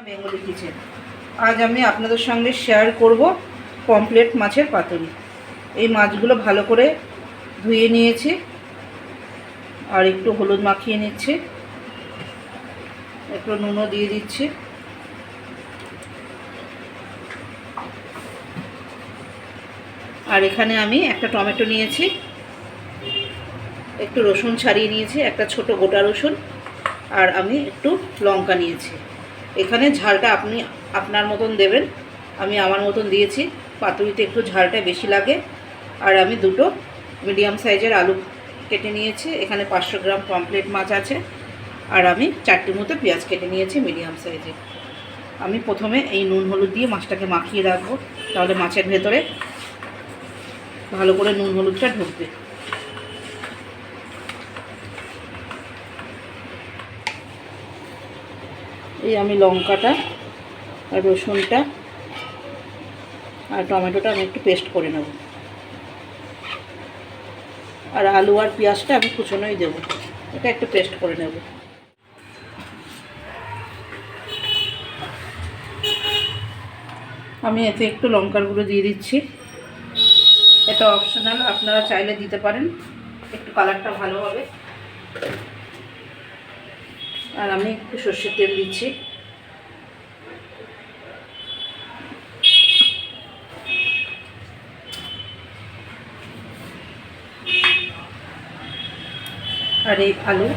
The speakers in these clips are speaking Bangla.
Bengali kitchen. আজ আমি আপনাদের সঙ্গে শেয়ার করব পমফ্রেট মাছের পাতুরি। এই মাছগুলো ভালো করে ধুয়ে নিয়েছি আর একটু হলুদ মাখিয়ে নিচ্ছি, একটু নুনও দিয়ে দিচ্ছি। আর এখানে আমি একটা টমেটো নিয়েছি, একটু রসুন ছাড়িয়ে নিয়েছি, একটা ছোট গোটা রসুন, আর আমি একটু লঙ্কা নিয়েছি। এখানে ঝালটা আপনি আপনার মতন দেবেন, আমি আমার মতন দিয়েছি। পাতুরিতে একটু ঝালটা বেশি লাগে। আর আমি দুটো মিডিয়াম সাইজের আলু কেটে নিয়েছি। এখানে 500 গ্রাম পমফ্রেট মাছ আছে। আর আমি 4টির মতো পেঁয়াজ কেটে নিয়েছি মিডিয়াম সাইজে। আমি প্রথমে এই নুন হলুদ দিয়ে মাছটাকে মাখিয়ে রাখবো, তাহলে মাছের ভেতরে ভালো করে নুন হলুদটা ঢুকবে। এই আমি লঙ্কাটা আর রসুনটা আর টমেটোটা আমি একটু পেস্ট করে নেব। আর আলু আর পেঁয়াজটা আমি কুচোনোই দেবো, এটা একটু পেস্ট করে নেব। আমি এতে একটু লঙ্কার গুঁড়ো দিয়ে দিচ্ছি, এটা অপশনাল, আপনারা চাইলে দিতে পারেন, একটু কালারটা ভালো হবে। আর আমি একটু সর্ষের তেল দিচ্ছি। আর এই আলু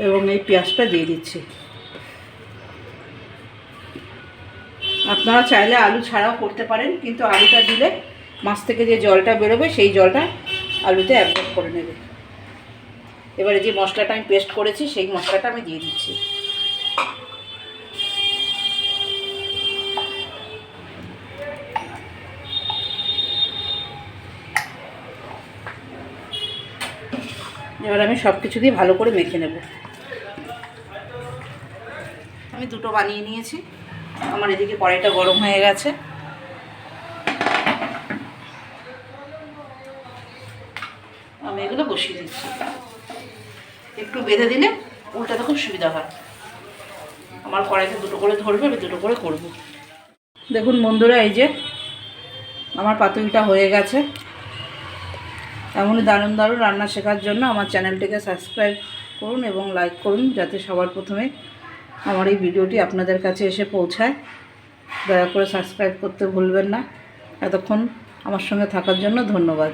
এবং এই পেঁয়াজটা দিয়ে দিচ্ছি। আপনারা চাইলে আলু ছাড়াও করতে পারেন, কিন্তু আলুটা দিলে মাছ থেকে যে জলটা বেরোবে সেই জলটা আলুতে অ্যাবজর্ব করে নেবে। এবারে যে মশলাটা আমি পেস্ট করেছি সেই মশলাটা আমি দিয়ে দিচ্ছি। এবার আমি সব কিছু দিয়ে ভালো করে মেখে নেব। আমি দুটো বানিয়ে নিয়েছি। আমার এদিকে কড়াইটা গরম হয়ে গেছে। আমি এগুলো বসিয়ে দিচ্ছি। একটু বেঁধে দিলে উল্টাতে খুব সুবিধা হয়। আমার কড়াইতে দুটো করে ধরবে, আমি দুটো করে করব। দেখুন বন্ধুরা, এই যে আমার পাতুরিটা হয়ে গেছে। এমনই দারুণ দারুণ রান্না শেখার জন্য আমার চ্যানেলটিকে সাবস্ক্রাইব করুন এবং লাইক করুন, যাতে সবার প্রথমে আমার এই ভিডিওটি আপনাদের কাছে এসে পৌঁছায়। দয়া করে সাবস্ক্রাইব করতে ভুলবেন না। এতক্ষণ আমার সঙ্গে থাকার জন্য ধন্যবাদ।